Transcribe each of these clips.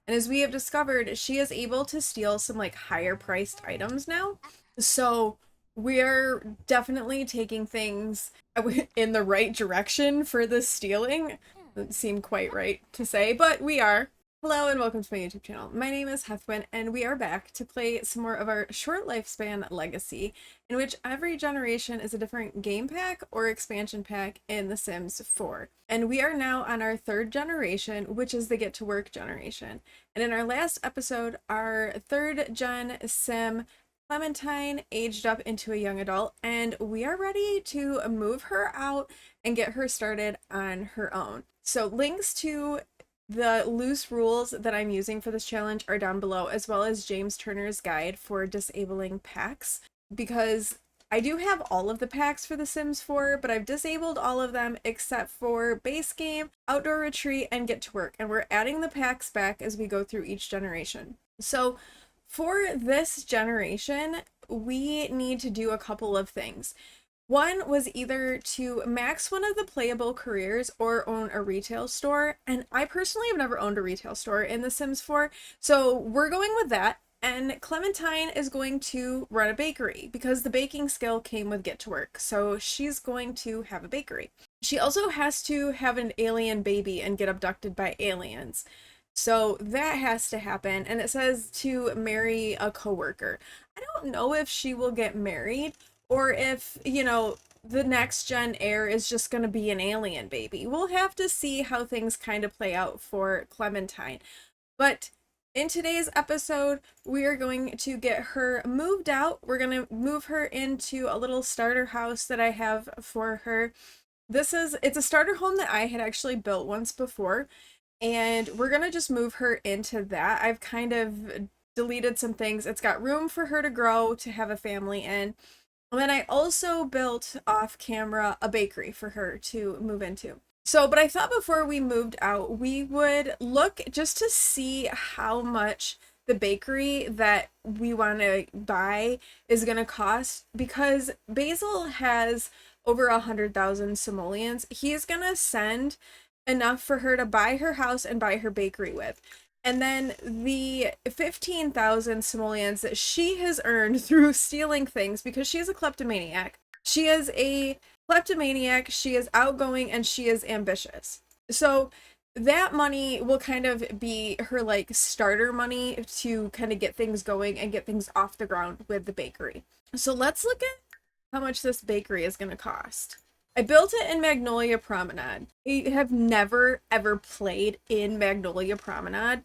And as we have discovered, she is able to steal some like higher priced items now. So we're definitely taking things in the right direction for the stealing. Doesn't seem quite right to say, but we are. Hello and welcome to my YouTube channel. My name is Heathwyn and we are back to play some more of our short lifespan legacy, in which every generation is a different game pack or expansion pack in The Sims 4. And we are now on our third generation, which is the get to work generation. And in our last episode, our third gen sim Clementine aged up into a young adult, and we are ready to move her out and get her started on her own. So links to the loose rules that I'm using for this challenge are down below, as well as James Turner's guide for disabling packs, because I do have all of the packs for The Sims 4, but I've disabled all of them except for base game, outdoor retreat, and get to work, and we're adding the packs back as we go through each generation. So for this generation, we need to do a couple of things. One was either to max one of the playable careers or own a retail store. And I personally have never owned a retail store in The Sims 4. So we're going with that. And Clementine is going to run a bakery because the baking skill came with Get to Work. So she's going to have a bakery. She also has to have an alien baby and get abducted by aliens. So that has to happen. And it says to marry a coworker. I don't know if she will get married or if, the next gen heir is just going to be an alien baby. We'll have to see how things kind of play out for Clementine. But in today's episode, we are going to get her moved out. We're going to move her into a little starter house that I have for her. It's a starter home that I had actually built once before, and we're going to just move her into that. I've kind of deleted some things. It's got room for her to grow, to have a family in. And then I also built off camera a bakery for her to move into. So, but I thought before we moved out, we would look just to see how much the bakery that we want to buy is going to cost, because Basil has over 100,000 simoleons. He's going to send enough for her to buy her house and buy her bakery with. And then the 15,000 simoleons that she has earned through stealing things, because she is a kleptomaniac. She is a kleptomaniac, she is outgoing, and she is ambitious. So that money will kind of be her like starter money to kind of get things going and get things off the ground with the bakery. So let's look at how much this bakery is going to cost. I built it in Magnolia Promenade. I have never ever played in Magnolia Promenade.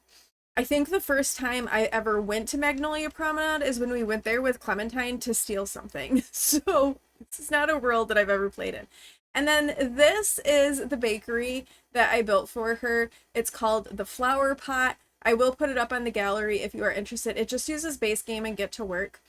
I think the first time I ever went to Magnolia Promenade is when we went there with Clementine to steal something. So this is not a world that I've ever played in. And then this is the bakery that I built for her. It's called the Flower Pot. I will put it up on the gallery if you are interested. It just uses base game and Get to Work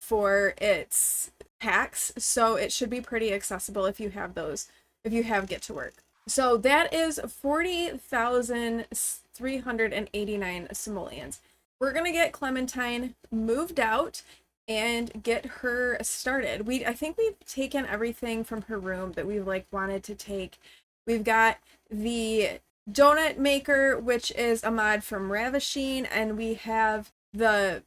for its packs, so it should be pretty accessible if you have those, if you have Get to Work. So that is 40,389 simoleons. We're gonna get Clementine moved out and get her started. I think we've taken everything from her room that we like wanted to take. We've got the donut maker, which is a mod from Ravishing, and we have the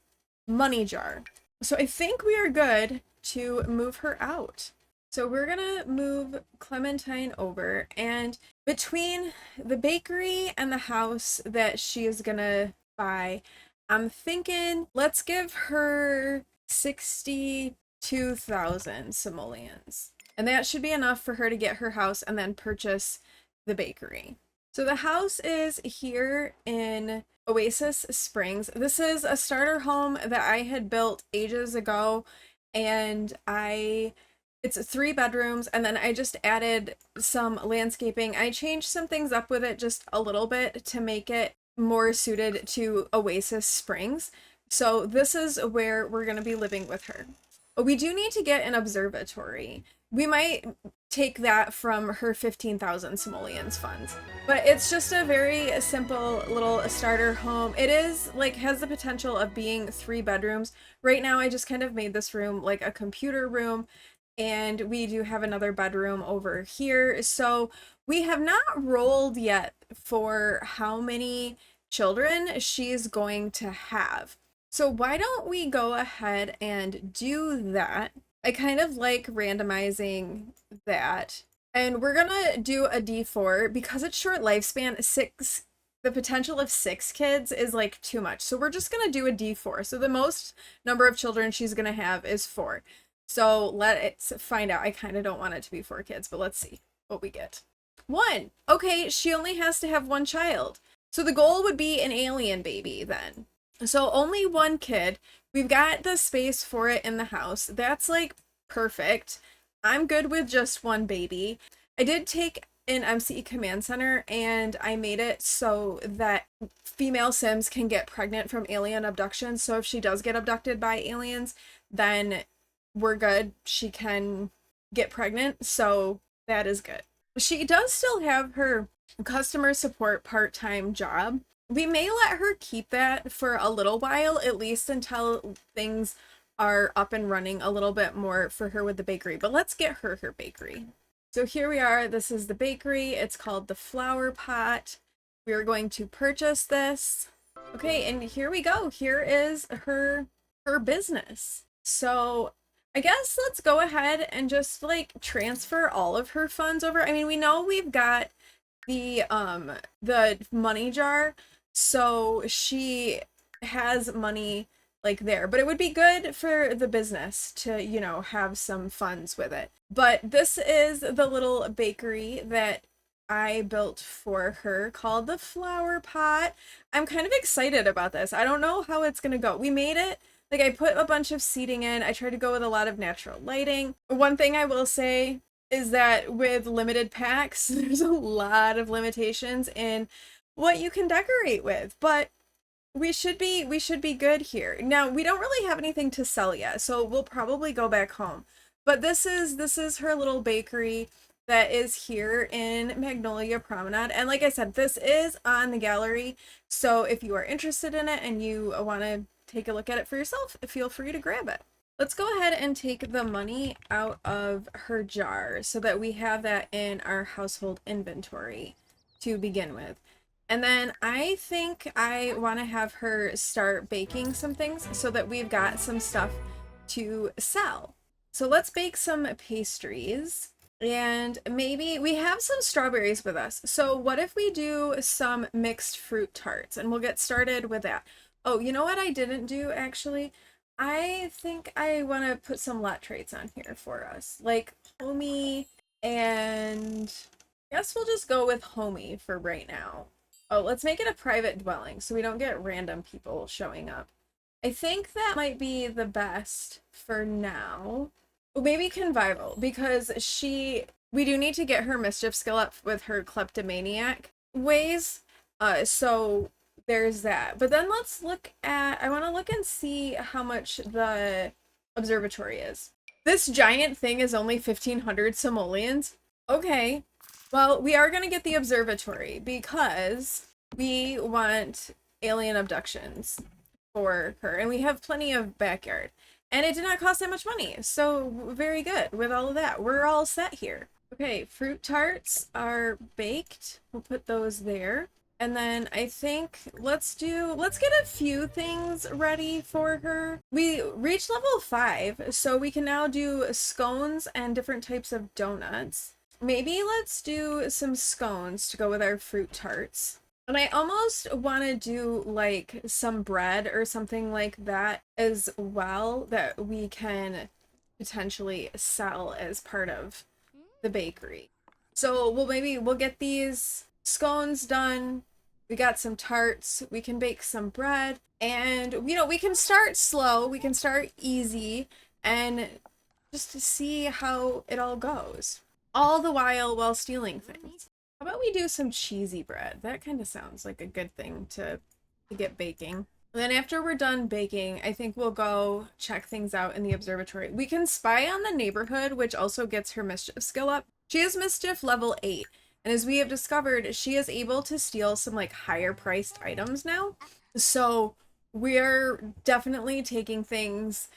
money jar. So I think we are good to move her out. So we're gonna move Clementine over, and between the bakery and the house that she is gonna buy, I'm thinking let's give her 62,000 simoleons. And that should be enough for her to get her house and then purchase the bakery. So the house is here in Oasis Springs. This is a starter home that I had built ages ago, and it's 3 bedrooms, and then I just added some landscaping. I changed some things up with it just a little bit to make it more suited to Oasis Springs. So this is where we're going to be living with her. We do need to get an observatory. We might take that from her 15,000 simoleons funds. But it's just a very simple little starter home. It is like has the potential of being 3 bedrooms. Right now I just kind of made this room like a computer room, and we do have another bedroom over here. So we have not rolled yet for how many children she's going to have. So why don't we go ahead and do that? I kind of like randomizing that. And we're gonna do a D4 because it's short lifespan. The potential of 6 kids is like too much. So we're just gonna do a D4. So the most number of children she's gonna have is 4. So let's find out. I kind of don't want it to be 4 kids, but let's see what we get. 1. Okay, she only has to have 1 child. So the goal would be an alien baby then. So only 1 kid. We've got the space for it in the house. That's like perfect. I'm good with just 1 baby. I did take an MCE command center and I made it so that female Sims can get pregnant from alien abduction. So if she does get abducted by aliens, then we're good. She can get pregnant. So that is good. She does still have her customer support part-time job. We may let her keep that for a little while, at least until things are up and running a little bit more for her with the bakery. But let's get her bakery. So here we are. This is the bakery. It's called the Flower Pot. We are going to purchase this. Okay, and here we go. Here is her business. So I guess let's go ahead and just like transfer all of her funds over. I mean, we know we've got the money jar, so she has money like there, but it would be good for the business to, you know, have some funds with it. But this is the little bakery that I built for her called the Flower Pot. I'm kind of excited about this. I don't know how it's gonna go. We made it, like I put a bunch of seating in. I tried to go with a lot of natural lighting. One thing I will say is that with limited packs, there's a lot of limitations in what you can decorate with, but we should be good here. Now, we don't really have anything to sell yet, so we'll probably go back home. But this is her little bakery that is here in Magnolia Promenade. And like I said, this is on the gallery. So if you are interested in it and you want to take a look at it for yourself, feel free to grab it. Let's go ahead and take the money out of her jar so that we have that in our household inventory to begin with. And then I think I want to have her start baking some things so that we've got some stuff to sell. So let's bake some pastries, and maybe we have some strawberries with us. So what if we do some mixed fruit tarts, and we'll get started with that. Oh, you know what I didn't do actually? I think I want to put some lot traits on here for us, like homey, and I guess we'll just go with homey for right now. Oh, let's make it a private dwelling so we don't get random people showing up. I think that might be the best for now. Maybe convivial, because we do need to get her mischief skill up with her kleptomaniac ways. So there's that. But then let's look at, I want to look and see how much the observatory is. This giant thing is only 1,500 simoleons. Okay. Well, we are going to get the observatory because we want alien abductions for her, and we have plenty of backyard. And it did not cost that much money, so very good with all of that. We're all set here. Okay, fruit tarts are baked. We'll put those there. And then I think let's get a few things ready for her. We reached level 5, so we can now do scones and different types of donuts. Maybe let's do some scones to go with our fruit tarts. And I almost want to do like some bread or something like that as well that we can potentially sell as part of the bakery. So we'll get these scones done. We got some tarts. We can bake some bread, and you know, we can start slow. We can start easy and just to see how it all goes. All the while stealing things. How about we do some cheesy bread? That kind of sounds like a good thing to get baking. And then after we're done baking, I think we'll go check things out in the observatory. We can spy on the neighborhood, which also gets her mischief skill up. She has mischief level 8. And as we have discovered, she is able to steal some like higher priced items now. So we're definitely taking things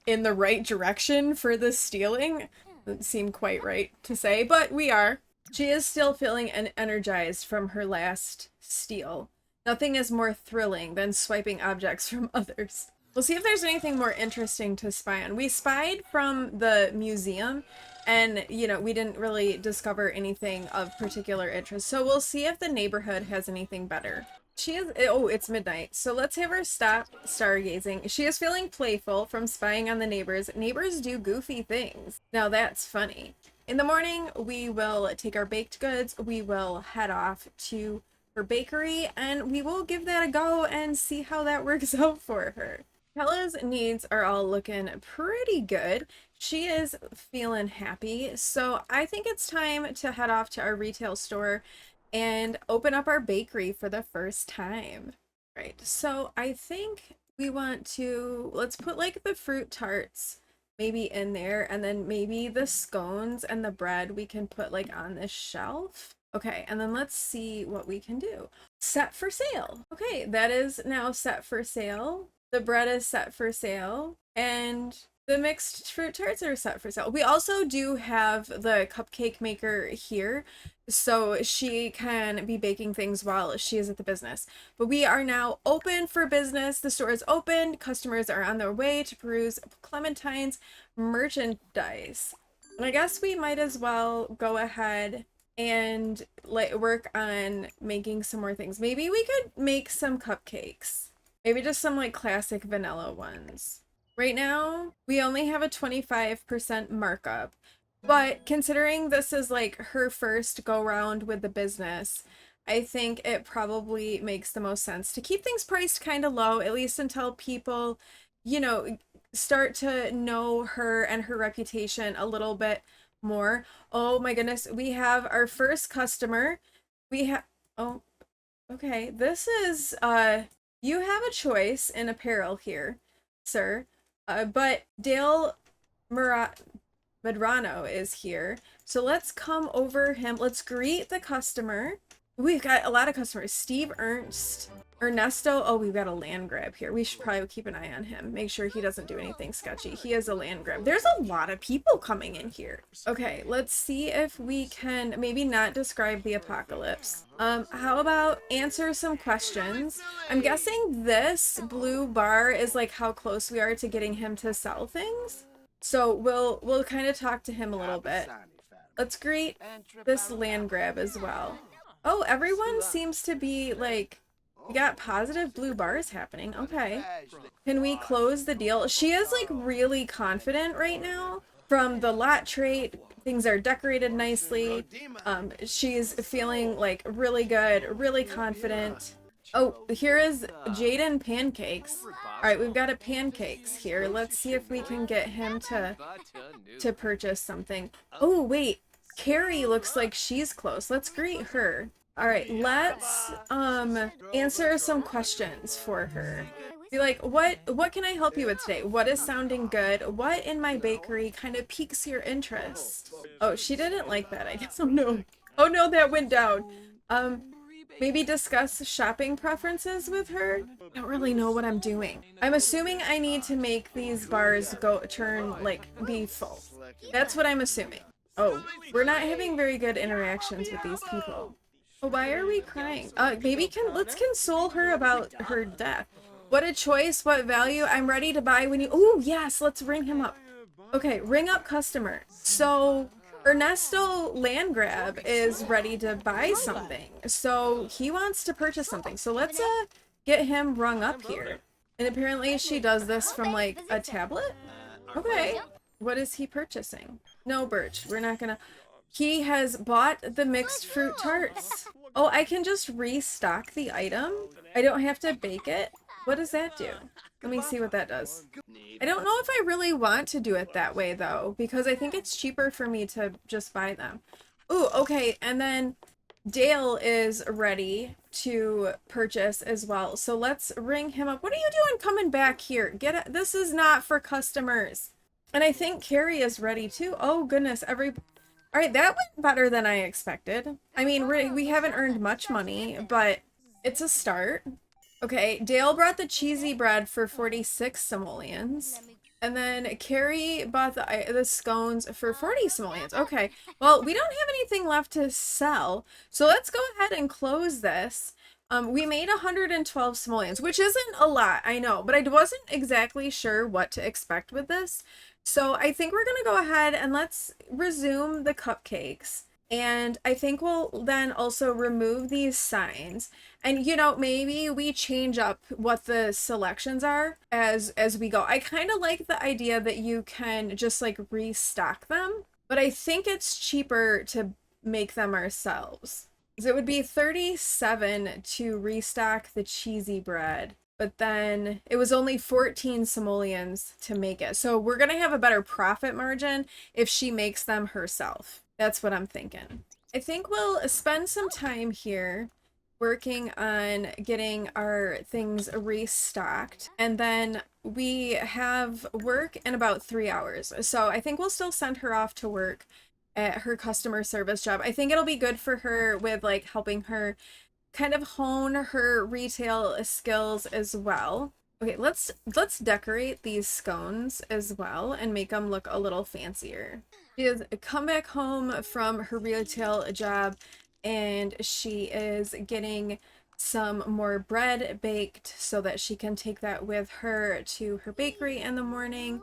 in the right direction for the stealing. Doesn't seem quite right to say, but we are. She is still feeling energized from her last steal. Nothing is more thrilling than swiping objects from others. We'll see if there's anything more interesting to spy on. We spied from the museum and, you know, we didn't really discover anything of particular interest. So we'll see if the neighborhood has anything better. She is, oh, it's midnight. So let's have her stop stargazing. She is feeling playful from spying on the neighbors. Neighbors do goofy things. Now that's funny. In the morning, we will take our baked goods. We will head off to her bakery and we will give that a go and see how that works out for her. Kella's needs are all looking pretty good. She is feeling happy. So I think it's time to head off to our retail store and open up our bakery for the first time. Right. So I think we want to, let's put like the fruit tarts maybe in there, and then maybe the scones and the bread we can put like on this shelf. Okay, and then let's see what we can do. Set for sale. Okay, that is now set for sale. The bread is set for sale, and the mixed fruit tarts are set for sale. We also do have the cupcake maker here, so she can be baking things while she is at the business. But we are now open for business. The store is open. Customers are on their way to peruse Clementine's merchandise. And I guess we might as well go ahead and like work on making some more things. Maybe we could make some cupcakes. Maybe just some like classic vanilla ones. Right now, we only have a 25% markup, but considering this is like her first go round with the business, I think it probably makes the most sense to keep things priced kind of low, at least until people, you know, start to know her and her reputation a little bit more. Oh my goodness, we have our first customer. We have, oh, okay. This is, you have a choice in apparel here, sir. But Dale Medrano is here. So let's come over him. Let's greet the customer. We've got a lot of customers. Steve Ernst, Ernesto. Oh, we've got a land grab here. We should probably keep an eye on him. Make sure he doesn't do anything sketchy. He is a land grab. There's a lot of people coming in here. Okay, let's see if we can maybe not describe the apocalypse. How about answer some questions? I'm guessing this blue bar is like how close we are to getting him to sell things. So we'll kind of talk to him a little bit. Let's greet this land grab as well. Oh, everyone seems to be like, we got positive blue bars happening. Okay. Can we close the deal? She is like really confident right now from the lot trait. Things are decorated nicely. She's feeling like really good, really confident. Oh, here is Jaden Pancakes. All right, we've got a pancakes here. Let's see if we can get him to purchase something. Oh, wait. Carrie looks like she's close. Let's greet her. All right, let's answer some questions for her. Be like, what can I help you with today? What is sounding good? What in my bakery kind of piques your interest? Oh, she didn't like that, I guess. Oh no. Oh no, that went down. Maybe discuss shopping preferences with her? I don't really know what I'm doing. I'm assuming I need to make these bars turn, like, be full. That's what I'm assuming. Oh, we're not having very good interactions with these people. Oh, why are we crying? Maybe let's console her about her death. What a choice, what value. I'm ready to buy when you, oh yes, let's ring him up. Okay, ring up customer. So Ernesto Landgrab is ready to buy something. So he wants to purchase something. So let's get him rung up here. And apparently she does this from like a tablet. Okay. What is he purchasing? No, Birch, we're not gonna. He has bought the mixed fruit tarts. Oh, I can just restock the item. I don't have to bake it. What does that do? Let me see what that does. I don't know if I really want to do it that way though, because I think it's cheaper for me to just buy them. Ooh, okay, and then Dale is ready to purchase as well. So let's ring him up. What are you doing coming back here? Get it. This is not for customers. And I think Carrie is ready too. Oh goodness, all right, that went better than I expected. I mean, we haven't earned much money, but it's a start. Okay, Dale brought the cheesy bread for 46 simoleons. And then Carrie bought the scones for 40 simoleons. Okay, well, we don't have anything left to sell. So let's go ahead and close this. We made 112 simoleons, which isn't a lot, I know, but I wasn't exactly sure what to expect with this. So I think we're gonna go ahead and let's resume the cupcakes. And I think we'll then also remove these signs. And you know, maybe we change up what the selections are as we go. I kind of like the idea that you can just like restock them, but I think it's cheaper to make them ourselves. It would be 37 to restock the cheesy bread, but then it was only 14 simoleons to make it. So we're gonna have a better profit margin if she makes them herself. That's what I'm thinking. I think we'll spend some time here working on getting our things restocked, and then we have work in about 3 hours. So I think we'll still send her off to work at her customer service job. I think it'll be good for her with like helping her kind of hone her retail skills as well. Okay, let's decorate these scones as well and make them look a little fancier. She has come back home from her retail job and she is getting some more bread baked so that she can take that with her to her bakery in the morning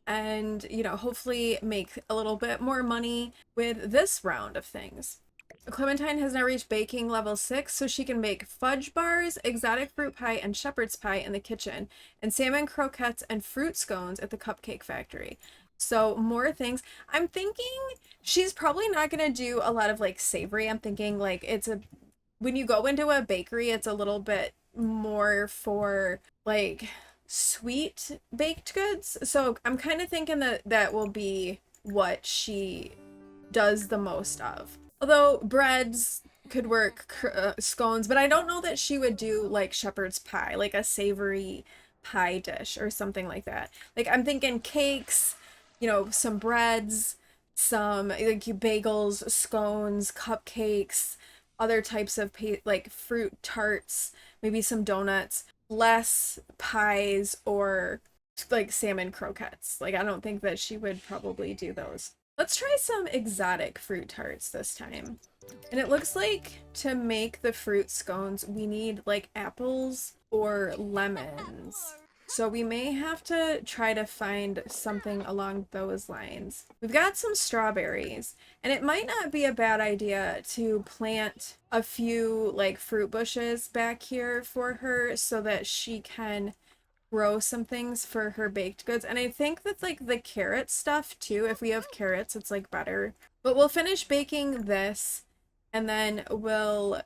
and, you know, hopefully make a little bit more money with this round of things. Clementine has now reached baking level 6, so she can make fudge bars, exotic fruit pie, and shepherd's pie in the kitchen, and salmon croquettes and fruit scones at the cupcake factory. So more things. I'm thinking she's probably not going to do a lot of like savory. I'm thinking like when you go into a bakery, it's a little bit more for like sweet baked goods. So I'm kind of thinking that that will be what she does the most of. Although breads could work, scones, but I don't know that she would do like shepherd's pie, like a savory pie dish or something like that. Like I'm thinking cakes, you know, some breads, some like bagels, scones, cupcakes, other types of like fruit tarts, maybe some donuts, less pies or like salmon croquettes. Like I don't think that she would probably do those. Let's try some exotic fruit tarts this time. And it looks like to make the fruit scones, we need like apples or lemons. So we may have to try to find something along those lines. We've got some strawberries, and it might not be a bad idea to plant a few like fruit bushes back here for her so that she can grow some things for her baked goods. And I think that's like the carrot stuff too. If we have carrots, it's like better. But we'll finish baking this and then we'll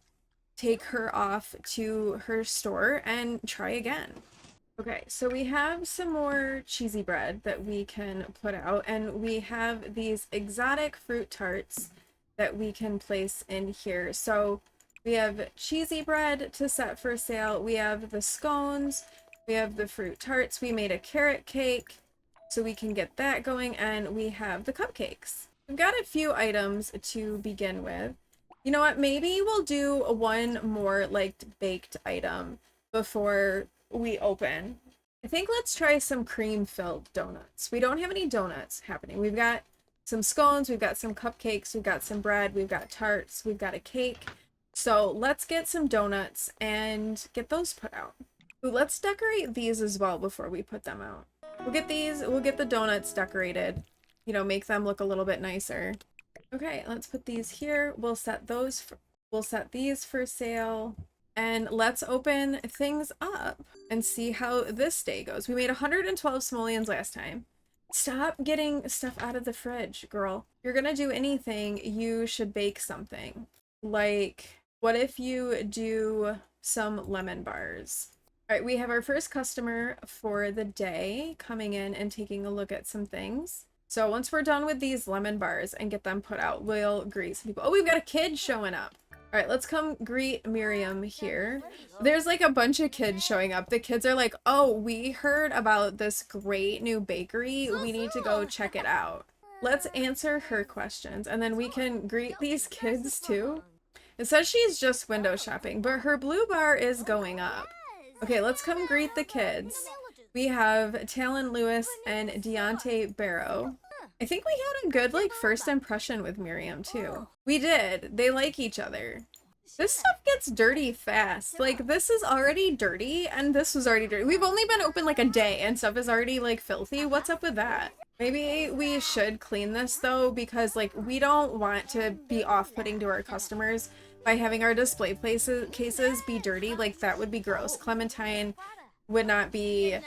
take her off to her store and try again. Okay, so we have some more cheesy bread that we can put out, and we have these exotic fruit tarts that we can place in here. So we have cheesy bread to set for sale. We have the scones. We have the fruit tarts. We made a carrot cake, so we can get that going, and we have the cupcakes. We've got a few items to begin with. You know what? Maybe we'll do one more like baked item before we open. I think let's try some cream-filled donuts. We don't have any donuts happening. We've got some scones, we've got some cupcakes, we've got some bread, we've got tarts, we've got a cake. So let's get some donuts and get those put out. Ooh, let's decorate these as well before we put them out. We'll get the donuts decorated, you know, make them look a little bit nicer. Okay, let's put these here. We'll set these for sale. And let's open things up and see how this day goes. We made 112 simoleons last time. Stop getting stuff out of the fridge, girl. If you're gonna do anything, you should bake something. Like, what if you do some lemon bars? All right, we have our first customer for the day coming in and taking a look at some things. So once we're done with these lemon bars and get them put out, we'll greet some people. Oh, we've got a kid showing up. All right, let's come greet Miriam here. There's like a bunch of kids showing up. The kids are like, oh, we heard about this great new bakery. We need to go check it out. Let's answer her questions and then we can greet these kids too. It says she's just window shopping, but her blue bar is going up. Okay, let's come greet the kids. We have Talon Lewis and Deontay Barrow. I think we had a good like first impression with Miriam too. We did. They like each other. This stuff gets dirty fast. Like, this is already dirty, and this was already dirty. We've only been open like a day, and stuff is already like filthy. What's up with that? Maybe we should clean this though, because like we don't want to be off-putting to our customers by having our display cases be dirty. Like, that would be gross. Clementine would not be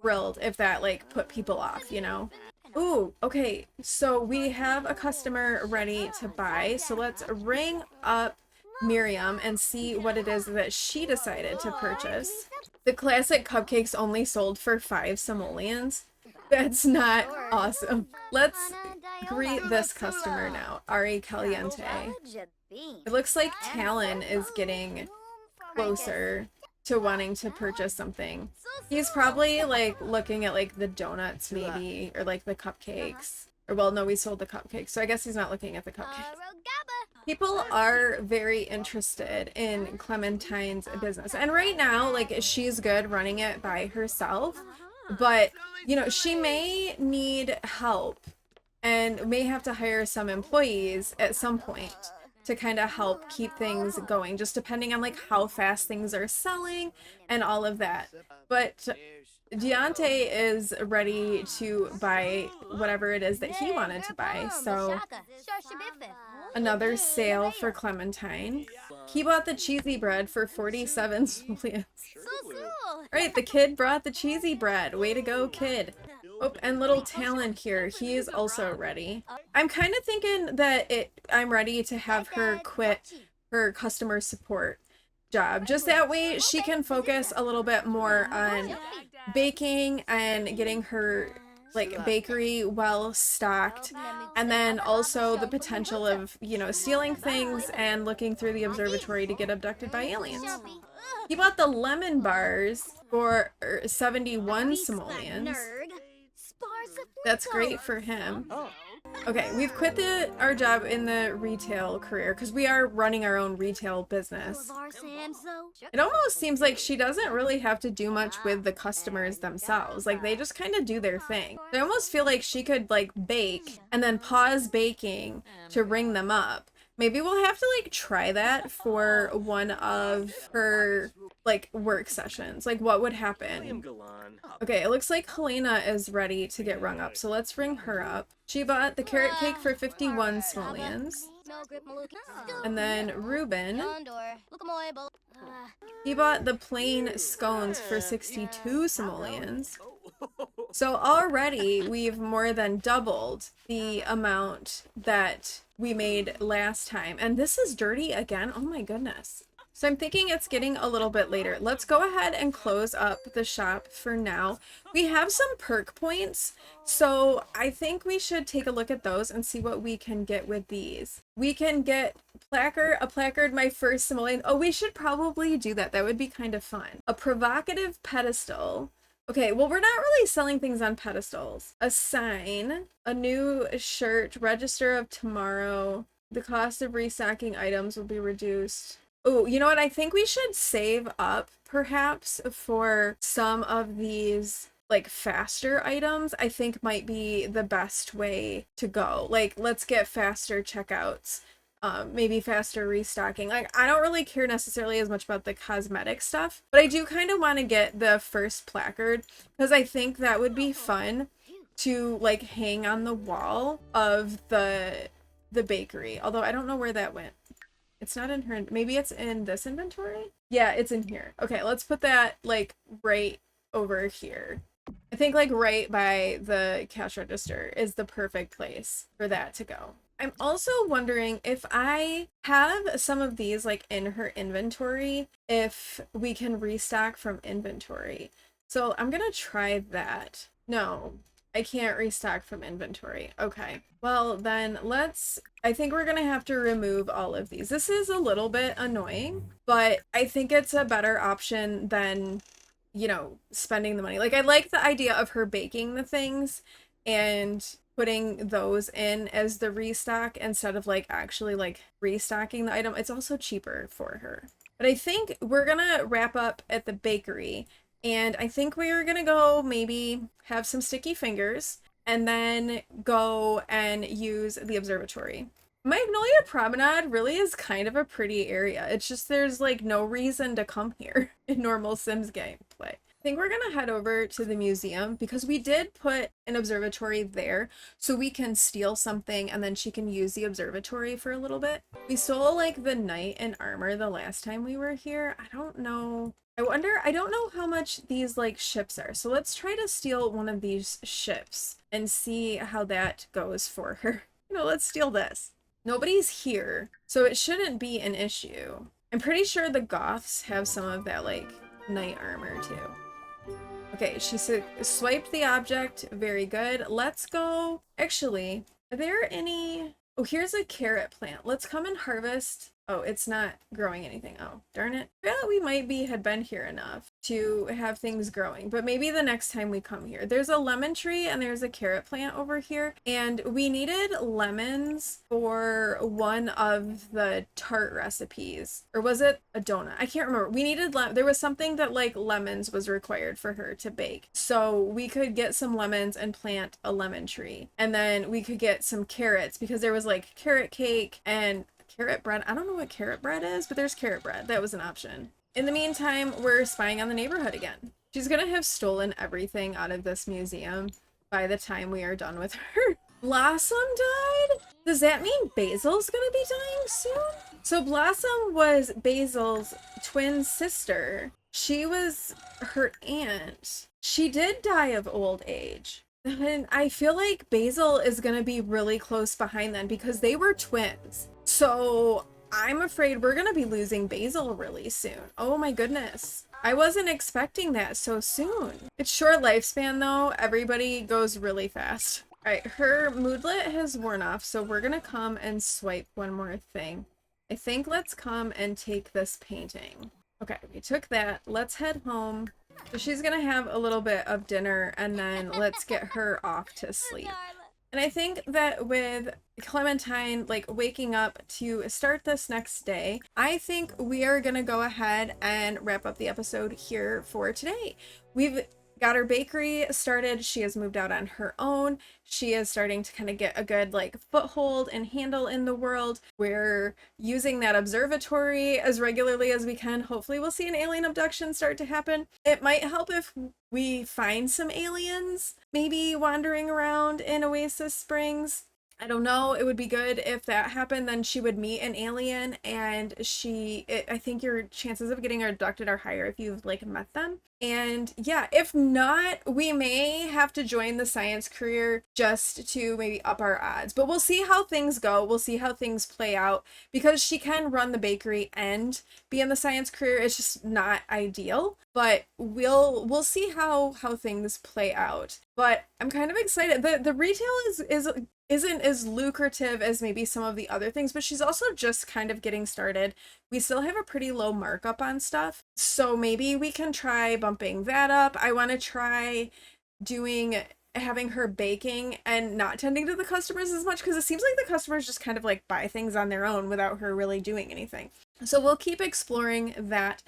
thrilled if that like put people off, you know? Ooh, okay, so we have a customer ready to buy, so let's ring up Miriam and see what it is that she decided to purchase. The classic cupcakes only sold for 5 simoleons. That's not awesome. Let's greet this customer now, Ari Caliente. It looks like Talon is getting closer to wanting to purchase something. He's probably like looking at like the donuts maybe, or like the cupcakes. Or well, no, we sold the cupcakes, so I guess he's not looking at the cupcakes. People are very interested in Clementine's business. And right now, like, she's good running it by herself. But, you know, she may need help and may have to hire some employees at some point to kind of help keep things going, just depending on like how fast things are selling and all of that. But Deontay is ready to buy whatever it is that he wanted to buy. So another sale for Clementine. He bought the cheesy bread for 47 simoleons. Right, the kid brought the cheesy bread. Way to go, kid. Oh, and little Talon here, he is also ready. I'm kind of thinking that I'm ready to have her quit her customer support job. Just that way she can focus a little bit more on baking and getting her like bakery well stocked, and then also the potential of, you know, stealing things and looking through the observatory to get abducted by aliens. He bought the lemon bars for 71 simoleons. That's great for him. Okay, we've quit our job in the retail career because we are running our own retail business. It almost seems like she doesn't really have to do much with the customers themselves. Like, they just kind of do their thing. I almost feel like she could like bake and then pause baking to ring them up. Maybe we'll have to like try that for one of her like work sessions. Like, what would happen? Okay, it looks like Helena is ready to get rung up, so let's ring her up. She bought the carrot cake for 51 simoleons. And then Ruben, he bought the plain scones for 62 simoleons. So already we've more than doubled the amount that we made last time. And this is dirty again. Oh my goodness. So I'm thinking it's getting a little bit later. Let's go ahead and close up the shop for now. We have some perk points, so I think we should take a look at those and see what we can get with these. We can get a placard, my first simoleon. Oh, we should probably do that. That would be kind of fun. A provocative pedestal. Okay, well, we're not really selling things on pedestals. A sign, a new shirt, register of tomorrow. The cost of restocking items will be reduced. Oh, you know what? I think we should save up perhaps for some of these like faster items. I think might be the best way to go. Like, let's get faster checkouts. Maybe faster restocking. Like, I don't really care necessarily as much about the cosmetic stuff, but I do kind of want to get the first placard because I think that would be fun to like hang on the wall of the bakery. Although I don't know where that went. It's not in her, maybe it's in this inventory? Yeah, it's in here. Okay, let's put that like right over here. I think like right by the cash register is the perfect place for that to go. I'm also wondering if I have some of these like in her inventory, if we can restock from inventory. So I'm gonna try that. No, I can't restock from inventory. Okay, well then I think we're gonna have to remove all of these. This is a little bit annoying, but I think it's a better option than, you know, spending the money. Like, I like the idea of her baking the things and putting those in as the restock instead of like actually like restocking the item. It's also cheaper for her. But I think we're gonna wrap up at the bakery, and I think we're gonna go maybe have some sticky fingers and then go and use the observatory. Magnolia Promenade really is kind of a pretty area. It's just there's like no reason to come here in normal Sims gameplay. I think we're gonna head over to the museum because we did put an observatory there so we can steal something and then she can use the observatory for a little bit. We stole like the knight in armor the last time we were here. I don't know. I don't know how much these like ships are. So let's try to steal one of these ships and see how that goes for her. Let's steal this. Nobody's here, so it shouldn't be an issue. I'm pretty sure the Goths have some of that, like, knight armor, too. Okay, she swiped the object. Very good. Let's go. Actually, are there any... Oh, here's a carrot plant. Let's come and harvest. Oh, it's not growing anything. Oh, darn it. I thought we had been here enough to have things growing, but maybe the next time we come here. There's a lemon tree and there's a carrot plant over here, and we needed lemons for one of the tart recipes. Or was it a donut? I can't remember. We needed there was something that like lemons was required for her to bake. So we could get some lemons and plant a lemon tree. And then we could get some carrots because there was like carrot cake and carrot bread. I don't know what carrot bread is, but there's carrot bread. That was an option. In the meantime, we're spying on the neighborhood again. She's gonna have stolen everything out of this museum by the time we are done with her. Blossom died? Does that mean Basil's gonna be dying soon? So Blossom was Basil's twin sister. She was her aunt. She did die of old age. And I feel like Basil is gonna be really close behind then because they were twins. So I'm afraid we're gonna be losing Basil really soon. Oh my goodness. I wasn't expecting that so soon. It's short lifespan though. Everybody goes really fast. All right, her moodlet has worn off, so we're gonna come and swipe one more thing. I think let's come and take this painting. Okay, we took that. Let's head home. So she's gonna have a little bit of dinner and then let's get her off to sleep. And I think that with Clementine like waking up to start this next day, I think we are gonna go ahead and wrap up the episode here for today. We've got her bakery started. She has moved out on her own. She is starting to kind of get a good like foothold and handle in the world. We're using that observatory as regularly as we can. Hopefully we'll see an alien abduction start to happen. It might help if we find some aliens maybe wandering around in Oasis Springs. I don't know. It would be good if that happened. Then she would meet an alien and I think your chances of getting abducted are higher if you've like met them. And yeah, if not, we may have to join the science career just to maybe up our odds. But we'll see how things go. We'll see how things play out because she can run the bakery and be in the science career. It's just not ideal. But we'll see how things play out. But I'm kind of excited. The retail isn't as lucrative as maybe some of the other things, but she's also just kind of getting started. We still have a pretty low markup on stuff, so maybe we can try bumping that up. I want to try having her baking and not tending to the customers as much because it seems like the customers just kind of like buy things on their own without her really doing anything. So we'll keep exploring that.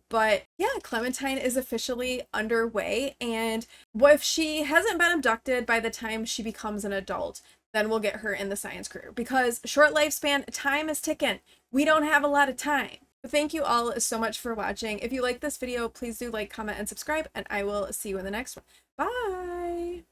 But yeah, Clementine is officially underway, and what if she hasn't been abducted by the time she becomes an adult? Then we'll get her in the science career because short lifespan, time is ticking. We don't have a lot of time. Thank you all so much for watching. If you like this video, please do like, comment, and subscribe, and I will see you in the next one. Bye!